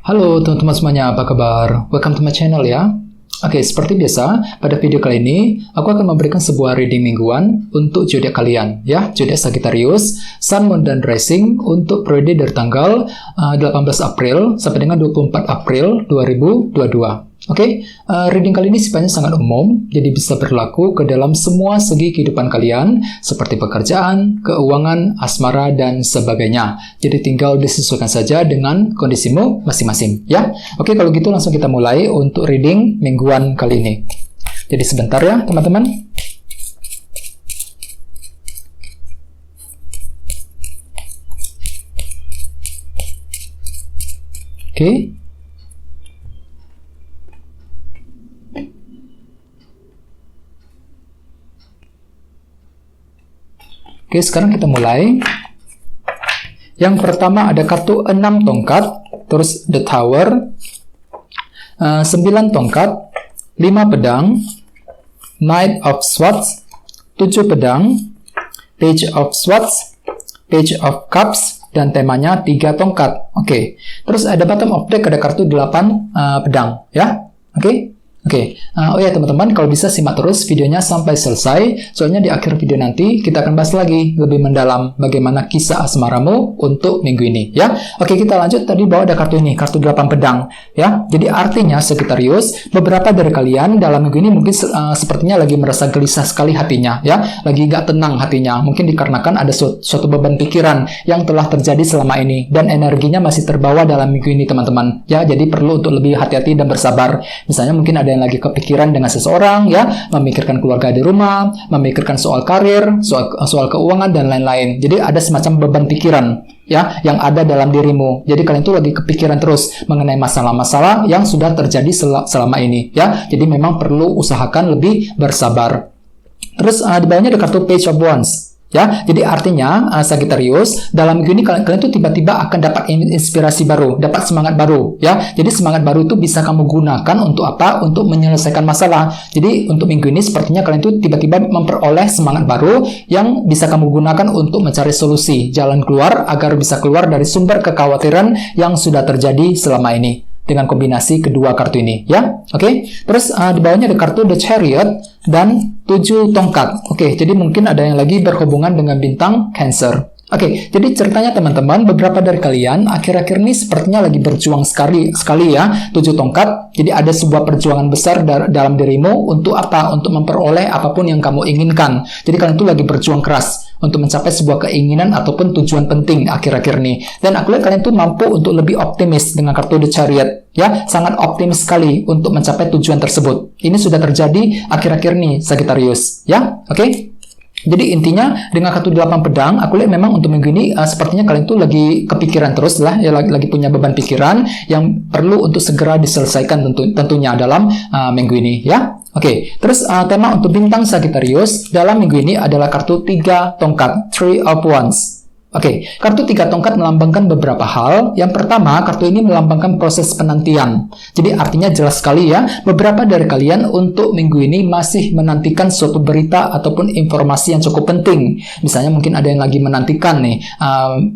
Halo teman-teman semuanya, apa kabar? Welcome to my channel ya. Oke, seperti biasa, pada video kali ini, aku akan memberikan sebuah reading mingguan untuk zodiak kalian, ya, zodiak Sagittarius, Sun, Moon, dan Rising untuk periode dari tanggal 18 April sampai dengan 24 April 2022. Oke, reading kali ini sifatnya sangat umum, jadi bisa berlaku ke dalam semua segi kehidupan kalian, seperti pekerjaan, keuangan, asmara, dan sebagainya. Jadi tinggal disesuaikan saja dengan kondisimu masing-masing, ya. Oke, kalau gitu langsung kita mulai untuk reading mingguan kali ini. Jadi sebentar ya, teman-teman. Oke. Oke, sekarang kita mulai. Yang pertama ada kartu 6 tongkat, terus The Tower, 9 tongkat, 5 pedang, Knight of Swords, 7 pedang, Page of Swords, Page of Cups, dan temanya 3 tongkat. Oke, terus ada bottom of deck, ada kartu 8 pedang, ya. Oke, oh ya teman-teman, kalau bisa simak terus videonya sampai selesai, soalnya di akhir video nanti kita akan bahas lagi lebih mendalam bagaimana kisah asmaramu untuk minggu ini, ya. Oke, kita lanjut. Tadi bawa ada kartu ini, kartu 8 pedang, ya. Jadi artinya Sagittarius, beberapa dari kalian dalam minggu ini mungkin sepertinya lagi merasa gelisah sekali hatinya, ya. Lagi gak tenang hatinya, mungkin dikarenakan ada suatu beban pikiran yang telah terjadi selama ini, dan energinya masih terbawa dalam minggu ini, teman-teman, ya. Jadi perlu untuk lebih hati-hati dan bersabar. Misalnya mungkin ada yang lagi kepikiran dengan seseorang, ya, memikirkan keluarga di rumah, memikirkan soal karir, soal keuangan, dan lain-lain. Jadi ada semacam beban pikiran, ya, yang ada dalam dirimu. Jadi kalian tuh lagi kepikiran terus mengenai masalah-masalah yang sudah terjadi selama ini, ya. Jadi memang perlu usahakan lebih bersabar. Terus di bawahnya ada kartu Page of Wands. Ya, jadi artinya Sagittarius dalam minggu ini kalian tuh tiba-tiba akan dapat inspirasi baru, dapat semangat baru, ya. Jadi semangat baru itu bisa kamu gunakan untuk apa? Untuk menyelesaikan masalah. Jadi untuk minggu ini sepertinya kalian tuh tiba-tiba memperoleh semangat baru yang bisa kamu gunakan untuk mencari solusi, jalan keluar agar bisa keluar dari sumber kekhawatiran yang sudah terjadi selama ini. Dengan kombinasi kedua kartu ini, ya. Oke. Terus di bawahnya ada kartu The Chariot dan 7 tongkat. Oke, jadi mungkin ada yang lagi berhubungan dengan bintang Cancer. Oke, jadi ceritanya teman-teman, beberapa dari kalian akhir-akhir ini sepertinya lagi berjuang sekali ya, 7 tongkat. Jadi ada sebuah perjuangan besar dalam dirimu untuk apa? Untuk memperoleh apapun yang kamu inginkan. Jadi kalian tuh lagi berjuang keras untuk mencapai sebuah keinginan ataupun tujuan penting akhir-akhir ini. Dan aku lihat kalian tuh mampu untuk lebih optimis dengan kartu The Chariot, ya. Sangat optimis sekali untuk mencapai tujuan tersebut. Ini sudah terjadi akhir-akhir ini, Sagittarius, ya. Oke. Jadi intinya dengan kartu 8 pedang, aku lihat memang untuk minggu ini sepertinya kalian tuh lagi kepikiran terus lah, ya, lagi punya beban pikiran yang perlu untuk segera diselesaikan tentunya dalam minggu ini, ya. Oke, terus tema untuk bintang Sagittarius dalam minggu ini adalah kartu 3 tongkat, Three of Wands. Oke, kartu 3 tongkat melambangkan beberapa hal. Yang pertama, kartu ini melambangkan proses penantian. Jadi artinya jelas sekali ya, beberapa dari kalian untuk minggu ini masih menantikan suatu berita ataupun informasi yang cukup penting. Misalnya mungkin ada yang lagi menantikan nih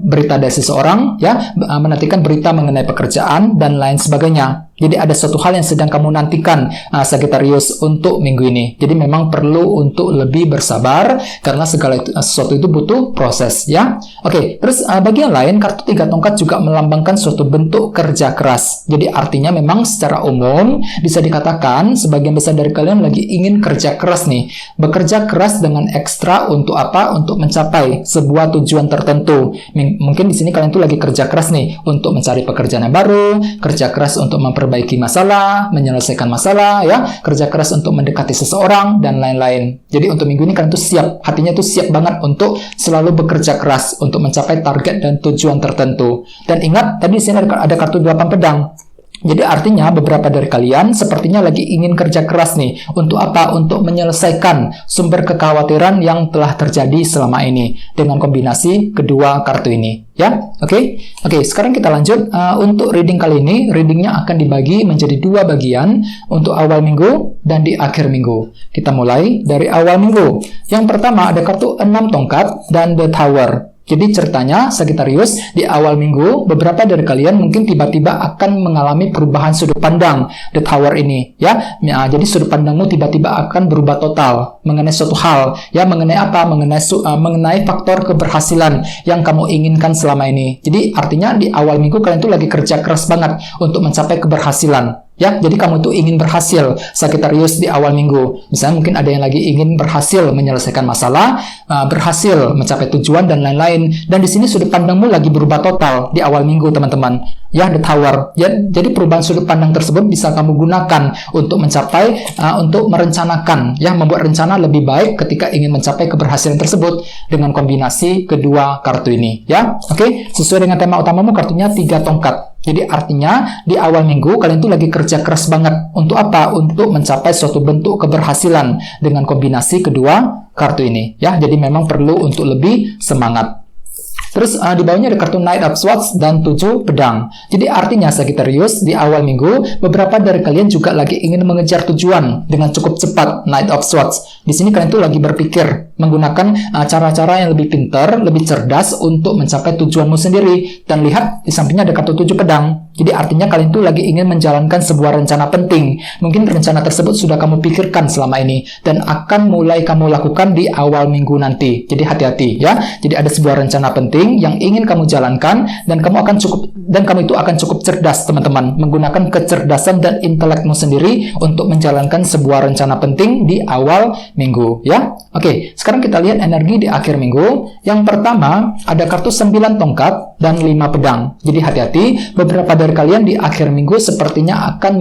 berita dari seseorang, ya, menantikan berita mengenai pekerjaan dan lain sebagainya. Jadi ada suatu hal yang sedang kamu nantikan, Sagittarius, untuk minggu ini. Jadi memang perlu untuk lebih bersabar, karena sesuatu itu butuh proses, ya. Oke, terus bagian lain, kartu 3 tongkat juga melambangkan suatu bentuk kerja keras. Jadi artinya memang secara umum, bisa dikatakan, sebagian besar dari kalian lagi ingin kerja keras nih. Bekerja keras dengan ekstra untuk apa? Untuk mencapai sebuah tujuan tertentu. Mungkin di sini kalian tuh lagi kerja keras nih, untuk mencari pekerjaan yang baru, kerja keras untuk memperbaiki masalah, menyelesaikan masalah, ya, kerja keras untuk mendekati seseorang, dan lain-lain. Jadi untuk minggu ini kalian tuh siap, hatinya tuh siap banget untuk selalu bekerja keras untuk mencapai target dan tujuan tertentu. Dan ingat, tadi di sini ada kartu 8 pedang. Jadi artinya beberapa dari kalian sepertinya lagi ingin kerja keras nih. Untuk apa? Untuk menyelesaikan sumber kekhawatiran yang telah terjadi selama ini dengan kombinasi kedua kartu ini, ya. Oke, sekarang kita lanjut. Untuk reading kali ini, readingnya akan dibagi menjadi 2 bagian, untuk awal minggu dan di akhir minggu. Kita mulai dari awal minggu. Yang pertama ada kartu 6 tongkat dan The Tower. Jadi ceritanya Sagittarius, di awal minggu beberapa dari kalian mungkin tiba-tiba akan mengalami perubahan sudut pandang The Tower ini, ya. Jadi sudut pandangmu tiba-tiba akan berubah total mengenai suatu hal, ya, mengenai apa? Mengenai faktor keberhasilan yang kamu inginkan selama ini. Jadi artinya di awal minggu kalian tuh lagi kerja keras banget untuk mencapai keberhasilan. Ya, jadi kamu tuh ingin berhasil, Sagittarius, di awal minggu. Misalnya mungkin ada yang lagi ingin berhasil menyelesaikan masalah, berhasil mencapai tujuan dan lain-lain. Dan di sini sudut pandangmu lagi berubah total di awal minggu, teman-teman. Ya, The Tower. Ya, jadi perubahan sudut pandang tersebut bisa kamu gunakan untuk mencapai, untuk merencanakan, ya, membuat rencana lebih baik ketika ingin mencapai keberhasilan tersebut dengan kombinasi kedua kartu ini. Ya, oke. Sesuai dengan tema utamamu, kartunya 3 tongkat. Jadi artinya di awal minggu kalian tuh lagi kerja keras banget. Untuk apa? Untuk mencapai suatu bentuk keberhasilan dengan kombinasi kedua kartu ini. Ya, jadi memang perlu untuk lebih semangat. Terus di bawahnya ada kartu Knight of Swords dan 7 pedang. Jadi artinya Sagittarius, di awal minggu beberapa dari kalian juga lagi ingin mengejar tujuan dengan cukup cepat, Knight of Swords. Di sini kalian tuh lagi berpikir menggunakan cara-cara yang lebih pintar, lebih cerdas untuk mencapai tujuanmu sendiri. Dan lihat di sampingnya ada kartu 7 pedang. Jadi artinya kalian tuh lagi ingin menjalankan sebuah rencana penting. Mungkin rencana tersebut sudah kamu pikirkan selama ini dan akan mulai kamu lakukan di awal minggu nanti. Jadi hati-hati, ya. Jadi ada sebuah rencana penting yang ingin kamu jalankan dan kamu itu akan cukup cerdas, teman-teman, menggunakan kecerdasan dan intelekmu sendiri untuk menjalankan sebuah rencana penting di awal minggu, ya. Oke, sekarang kita lihat energi di akhir minggu. Yang pertama ada kartu 9 tongkat dan 5 pedang. Jadi hati-hati, beberapa dari kalian di akhir minggu sepertinya akan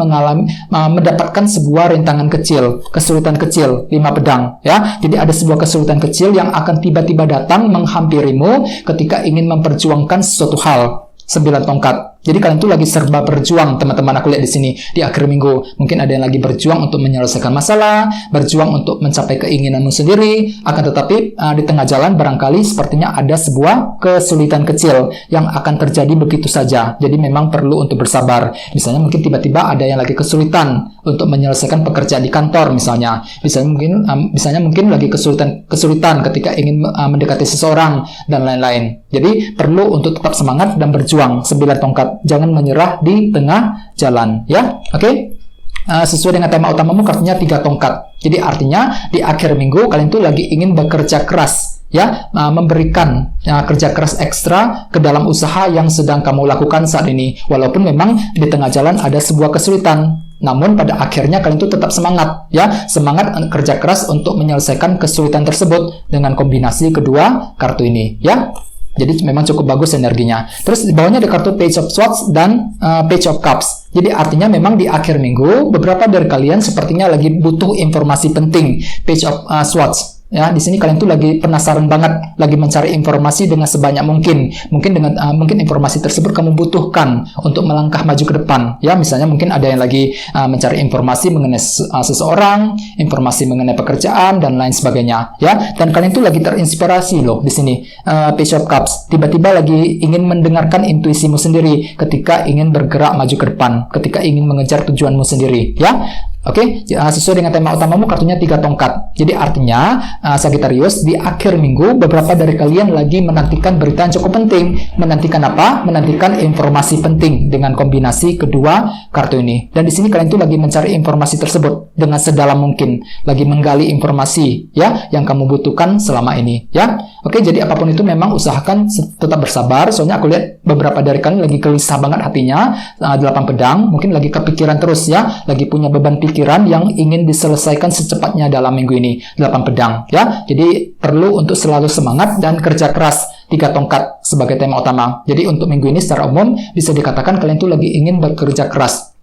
mendapatkan sebuah rintangan kecil, kesulitan kecil, 5 pedang, ya. Jadi ada sebuah kesulitan kecil yang akan tiba-tiba datang menghampirimu ketika ingin memperjuangkan sesuatu hal. 9 tongkat. Jadi kalian tuh lagi serba berjuang, teman-teman. Aku lihat di sini di akhir minggu. Mungkin ada yang lagi berjuang untuk menyelesaikan masalah, berjuang untuk mencapai keinginanmu sendiri. Akan tetapi di tengah jalan barangkali sepertinya ada sebuah kesulitan kecil yang akan terjadi begitu saja. Jadi memang perlu untuk bersabar. Misalnya mungkin tiba-tiba ada yang lagi kesulitan untuk menyelesaikan pekerjaan di kantor misalnya. Misalnya mungkin lagi kesulitan ketika ingin mendekati seseorang dan lain-lain. Jadi perlu untuk tetap semangat dan berjuang. 9 tongkat. Jangan menyerah di tengah jalan, ya. Oke. Sesuai dengan tema utamamu, kartunya 3 tongkat. Jadi artinya di akhir minggu kalian tuh lagi ingin bekerja keras, ya, memberikan kerja keras ekstra ke dalam usaha yang sedang kamu lakukan saat ini. Walaupun memang di tengah jalan ada sebuah kesulitan, namun pada akhirnya kalian tuh tetap semangat, ya, semangat kerja keras untuk menyelesaikan kesulitan tersebut dengan kombinasi kedua kartu ini, ya. Jadi memang cukup bagus energinya. Terus di bawahnya ada kartu Page of Swords dan Page of Cups. Jadi artinya memang di akhir minggu beberapa dari kalian sepertinya lagi butuh informasi penting. Page of Swords. Ya, di sini kalian tuh lagi penasaran banget, lagi mencari informasi dengan sebanyak mungkin. Mungkin informasi tersebut kamu butuhkan untuk melangkah maju ke depan. Ya, misalnya mungkin ada yang lagi mencari informasi mengenai seseorang, informasi mengenai pekerjaan dan lain sebagainya. Ya, dan kalian tuh lagi terinspirasi loh di sini. Page of Cups, tiba-tiba lagi ingin mendengarkan intuisimu sendiri ketika ingin bergerak maju ke depan, ketika ingin mengejar tujuanmu sendiri. Ya. Oke, sesuai dengan tema utamamu, kartunya 3 tongkat. Jadi artinya Sagittarius, di akhir minggu beberapa dari kalian lagi menantikan berita yang cukup penting. Menantikan apa? Menantikan informasi penting dengan kombinasi kedua kartu ini. Dan di sini kalian tuh lagi mencari informasi tersebut dengan sedalam mungkin, lagi menggali informasi, ya, yang kamu butuhkan selama ini, ya. Oke, jadi apapun itu memang usahakan tetap bersabar. Soalnya aku lihat beberapa dari kalian lagi gelisah banget hatinya. 8 pedang, mungkin lagi kepikiran terus, ya, lagi punya beban pikiran yang ingin diselesaikan secepatnya dalam minggu ini. 8 pedang, ya. Jadi perlu untuk selalu semangat dan kerja keras. 3 tongkat sebagai tema utama. Jadi untuk minggu ini secara umum bisa dikatakan kalian tuh lagi ingin bekerja keras.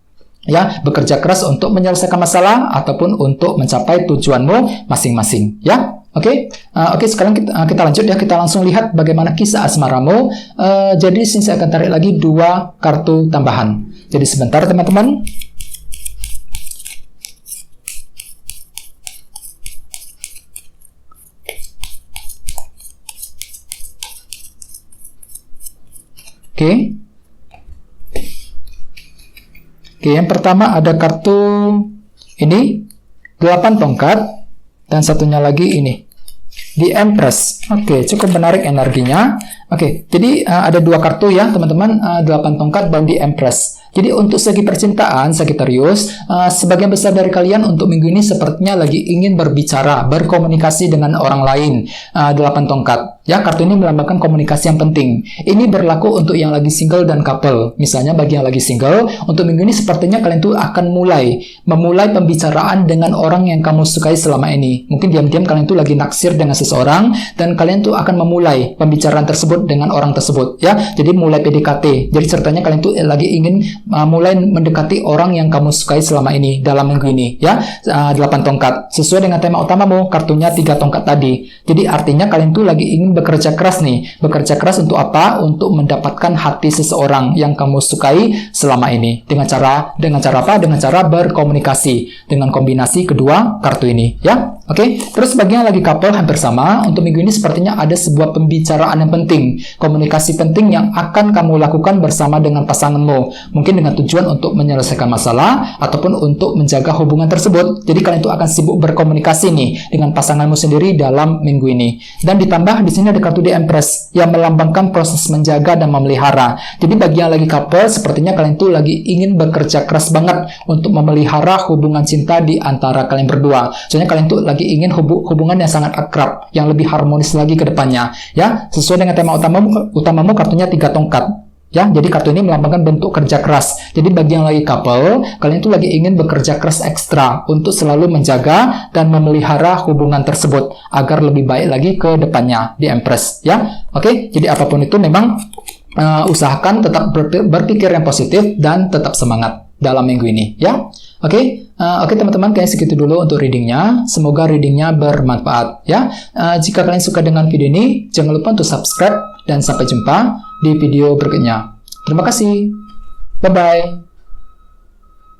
Ya, bekerja keras untuk menyelesaikan masalah ataupun untuk mencapai tujuanmu masing-masing, ya. Oke, sekarang kita lanjut ya, kita langsung lihat bagaimana kisah asmaramu. Jadi sini saya akan tarik lagi 2 kartu tambahan. Jadi sebentar teman-teman. Oke, yang pertama ada kartu ini 8 tongkat dan satunya lagi ini The Empress. Oke, cukup menarik energinya. Oke, jadi ada dua kartu ya teman-teman, 8 tongkat dan The Empress. Jadi untuk segi percintaan Sagittarius, sebagian besar dari kalian untuk minggu ini sepertinya lagi ingin berbicara, berkomunikasi dengan orang lain. 8 tongkat. Ya, kartu ini melambangkan komunikasi yang penting. Ini berlaku untuk yang lagi single dan couple. Misalnya bagi yang lagi single, untuk minggu ini sepertinya kalian tuh akan memulai pembicaraan dengan orang yang kamu sukai selama ini. Mungkin diam-diam kalian tuh lagi naksir dengan seseorang dan kalian tuh akan memulai pembicaraan tersebut dengan orang tersebut. Ya, jadi mulai PDKT. Jadi ceritanya kalian tuh lagi ingin mulai mendekati orang yang kamu sukai selama ini dalam minggu ini ya. 8 tongkat sesuai dengan tema utamamu, kartunya 3 tongkat tadi. Jadi artinya kalian tuh lagi ingin bekerja keras nih. Bekerja keras untuk apa? Untuk mendapatkan hati seseorang yang kamu sukai selama ini. Dengan cara apa? Dengan cara berkomunikasi dengan kombinasi kedua kartu ini ya. Oke, terus bagi yang lagi couple hampir sama. Untuk minggu ini sepertinya ada sebuah pembicaraan yang penting, komunikasi penting yang akan kamu lakukan bersama dengan pasanganmu. Mungkin dengan tujuan untuk menyelesaikan masalah ataupun untuk menjaga hubungan tersebut. Jadi kalian itu akan sibuk berkomunikasi nih dengan pasanganmu sendiri dalam minggu ini. Dan ditambah di sini ada kartu The Empress yang melambangkan proses menjaga dan memelihara. Jadi bagi yang lagi couple, sepertinya kalian itu lagi ingin bekerja keras banget untuk memelihara hubungan cinta di antara kalian berdua. Soalnya kalian tuh lagi ingin hubungan yang sangat akrab, yang lebih harmonis lagi ke depannya. Ya, sesuai dengan tema utamamu kartunya 3 tongkat. Ya, jadi kartu ini melambangkan bentuk kerja keras. Jadi bagi yang lagi couple, kalian itu lagi ingin bekerja keras ekstra untuk selalu menjaga dan memelihara hubungan tersebut agar lebih baik lagi ke depannya di Empress. Ya, oke. Jadi apapun itu memang usahakan tetap berpikir yang positif dan tetap semangat dalam minggu ini. Ya, oke. Oke teman-teman, kayaknya segitu dulu untuk readingnya. Semoga readingnya bermanfaat. Ya, jika kalian suka dengan video ini, jangan lupa untuk subscribe dan sampai jumpa di video berikutnya. Terima kasih. Bye-bye.